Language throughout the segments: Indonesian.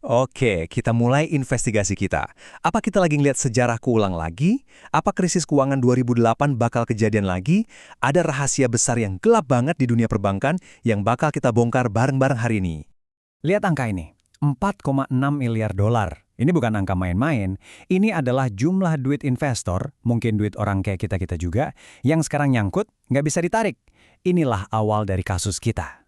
Oke, kita mulai investigasi kita. Apa kita lagi ngeliat sejarah keulang lagi? Apa krisis keuangan 2008 bakal kejadian lagi? Ada rahasia besar yang gelap banget di dunia perbankan yang bakal kita bongkar bareng-bareng hari ini. Lihat angka ini, 4,6 miliar dolar. Ini bukan angka main-main, ini adalah jumlah duit investor, mungkin duit orang kayak kita-kita juga, yang sekarang nyangkut, nggak bisa ditarik. Inilah awal dari kasus kita.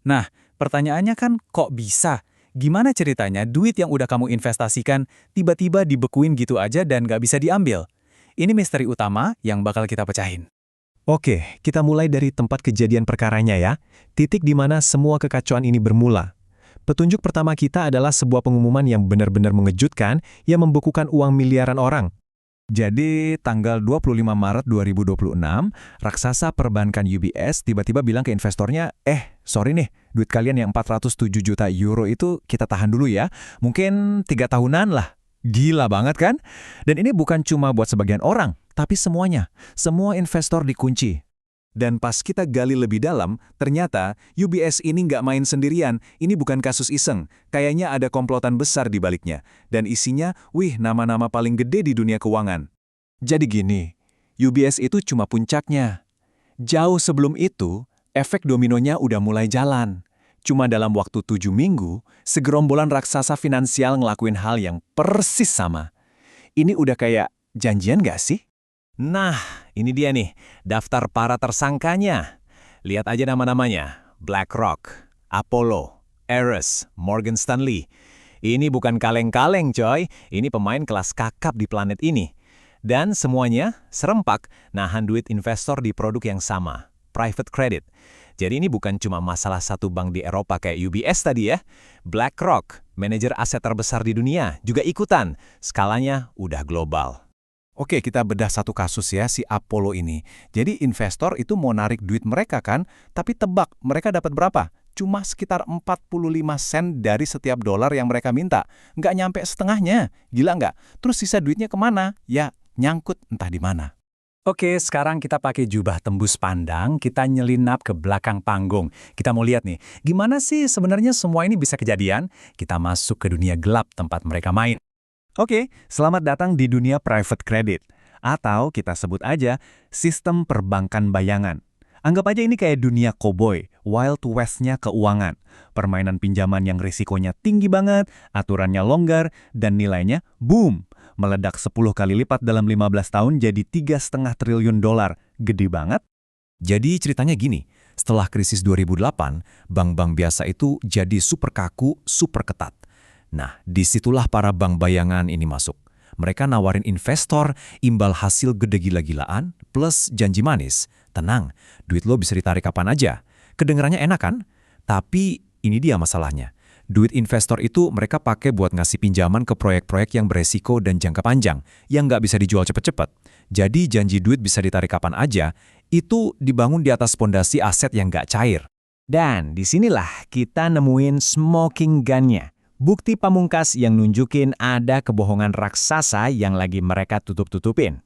Nah, pertanyaannya kan kok bisa? Gimana ceritanya duit yang udah kamu investasikan tiba-tiba dibekuin gitu aja dan nggak bisa diambil? Ini misteri utama yang bakal kita pecahin. Oke, kita mulai dari tempat kejadian perkaranya ya. Titik di mana semua kekacauan ini bermula. Petunjuk pertama kita adalah sebuah pengumuman yang benar-benar mengejutkan yang membekukan uang miliaran orang. Jadi, tanggal 25 Maret 2026, raksasa perbankan UBS tiba-tiba bilang ke investornya, sorry nih, duit kalian yang 407 juta euro itu kita tahan dulu ya. Mungkin 3 tahunan lah. Gila banget kan? Dan ini bukan cuma buat sebagian orang, tapi semuanya. Semua investor dikunci. Dan pas kita gali lebih dalam, ternyata UBS ini nggak main sendirian. Ini bukan kasus iseng. Kayaknya ada komplotan besar di baliknya. Dan isinya, nama-nama paling gede di dunia keuangan. Jadi gini, UBS itu cuma puncaknya. Jauh sebelum itu, efek dominonya udah mulai jalan. Cuma dalam waktu 7 minggu, segerombolan raksasa finansial ngelakuin hal yang persis sama. Ini udah kayak janjian nggak sih? Nah, ini dia nih, daftar para tersangkanya. Lihat aja nama-namanya. BlackRock, Apollo, Ares, Morgan Stanley. Ini bukan kaleng-kaleng, coy. Ini pemain kelas kakap di planet ini. Dan semuanya serempak nahan duit investor di produk yang sama, private credit. Jadi ini bukan cuma masalah satu bank di Eropa kayak UBS tadi ya. BlackRock, manajer aset terbesar di dunia, juga ikutan. Skalanya udah global. Oke, kita bedah satu kasus ya, si Apollo ini. Jadi investor itu mau narik duit mereka kan, tapi tebak mereka dapat berapa? Cuma sekitar 45 sen dari setiap dolar yang mereka minta. Nggak nyampe setengahnya, gila nggak? Terus sisa duitnya kemana? Ya, nyangkut entah di mana. Oke, sekarang kita pakai jubah tembus pandang, kita nyelinap ke belakang panggung. Kita mau lihat nih, gimana sih sebenarnya semua ini bisa kejadian? Kita masuk ke dunia gelap tempat mereka main. Oke, selamat datang di dunia private credit. Atau kita sebut aja sistem perbankan bayangan. Anggap aja ini kayak dunia koboi, Wild West-nya keuangan. Permainan pinjaman yang risikonya tinggi banget, aturannya longgar, dan nilainya boom, meledak 10 kali lipat dalam 15 tahun jadi 3,5 triliun dolar. Gede banget. Jadi ceritanya gini, setelah krisis 2008, bank-bank biasa itu jadi super kaku, super ketat. Nah, disitulah para bank bayangan ini masuk. Mereka nawarin investor imbal hasil gede gila-gilaan plus janji manis. Tenang, duit lo bisa ditarik kapan aja. Kedengerannya enak kan? Tapi ini dia masalahnya. Duit investor itu mereka pakai buat ngasih pinjaman ke proyek-proyek yang beresiko dan jangka panjang, yang nggak bisa dijual cepet-cepet. Jadi janji duit bisa ditarik kapan aja, itu dibangun di atas fondasi aset yang nggak cair. Dan disinilah kita nemuin smoking gun-nya. Bukti pamungkas yang nunjukin ada kebohongan raksasa yang lagi mereka tutup-tutupin.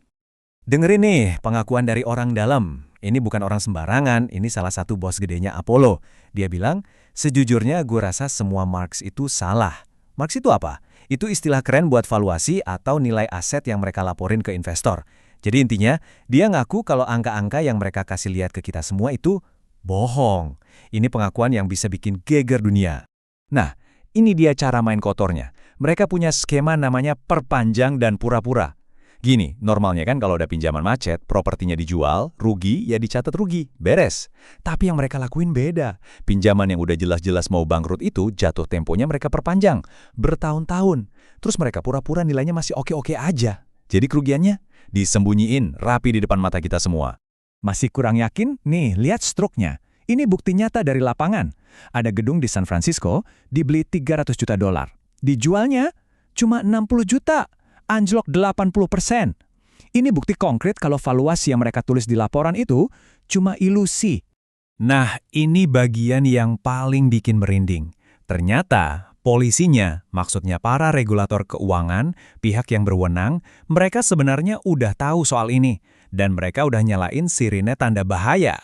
Dengerin nih pengakuan dari orang dalam. Ini bukan orang sembarangan, ini salah satu bos gedenya Apollo. Dia bilang, sejujurnya gue rasa semua marks itu salah. Marks itu apa? Itu istilah keren buat valuasi atau nilai aset yang mereka laporin ke investor. Jadi intinya, dia ngaku kalau angka-angka yang mereka kasih lihat ke kita semua itu bohong. Ini pengakuan yang bisa bikin geger dunia. Nah, ini dia cara main kotornya. Mereka punya skema namanya perpanjang dan pura-pura. Gini, normalnya kan kalau ada pinjaman macet, propertinya dijual, rugi, ya dicatat rugi, beres. Tapi yang mereka lakuin beda. Pinjaman yang udah jelas-jelas mau bangkrut itu, jatuh temponya mereka perpanjang. Bertahun-tahun. Terus mereka pura-pura nilainya masih oke-oke aja. Jadi kerugiannya? Disembunyiin, rapi di depan mata kita semua. Masih kurang yakin? Nih, lihat struknya. Ini bukti nyata dari lapangan. Ada gedung di San Francisco, dibeli 300 juta dolar. Dijualnya cuma 60 juta, anjlok 80%. Ini bukti konkret kalau valuasi yang mereka tulis di laporan itu cuma ilusi. Nah, ini bagian yang paling bikin merinding. Ternyata, polisinya, maksudnya para regulator keuangan, pihak yang berwenang, mereka sebenarnya udah tahu soal ini. Dan mereka udah nyalain sirine tanda bahaya.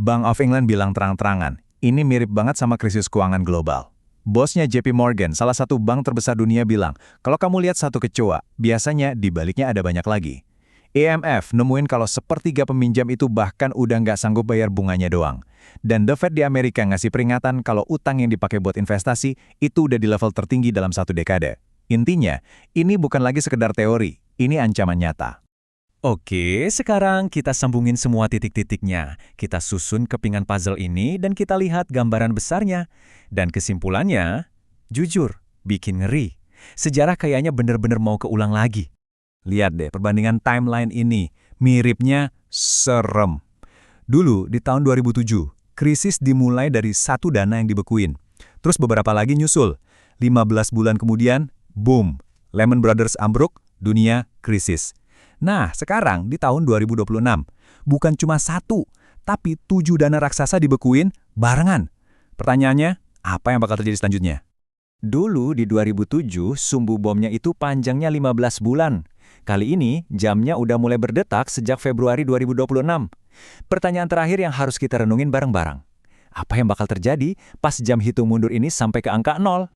Bank of England bilang terang-terangan, ini mirip banget sama krisis keuangan global. Bosnya JP Morgan, salah satu bank terbesar dunia bilang, kalau kamu lihat satu kecoa, biasanya di baliknya ada banyak lagi. IMF nemuin kalau sepertiga peminjam itu bahkan udah nggak sanggup bayar bunganya doang. Dan The Fed di Amerika ngasih peringatan kalau utang yang dipakai buat investasi itu udah di level tertinggi dalam 1 dekade. Intinya, ini bukan lagi sekedar teori, ini ancaman nyata. Oke, sekarang kita sambungin semua titik-titiknya. Kita susun kepingan puzzle ini dan kita lihat gambaran besarnya. Dan kesimpulannya, jujur, bikin ngeri. Sejarah kayaknya bener-bener mau keulang lagi. Lihat deh, perbandingan timeline ini, miripnya serem. Dulu, di tahun 2007, krisis dimulai dari satu dana yang dibekuin. Terus beberapa lagi nyusul. 15 bulan kemudian, boom, Lehman Brothers ambruk, dunia krisis. Nah, sekarang di tahun 2026, bukan cuma satu, tapi 7 dana raksasa dibekuin barengan. Pertanyaannya, apa yang bakal terjadi selanjutnya? Dulu di 2007, sumbu bomnya itu panjangnya 15 bulan. Kali ini, jamnya udah mulai berdetak sejak Februari 2026. Pertanyaan terakhir yang harus kita renungin bareng-bareng. Apa yang bakal terjadi pas jam hitung mundur ini sampai ke angka 0?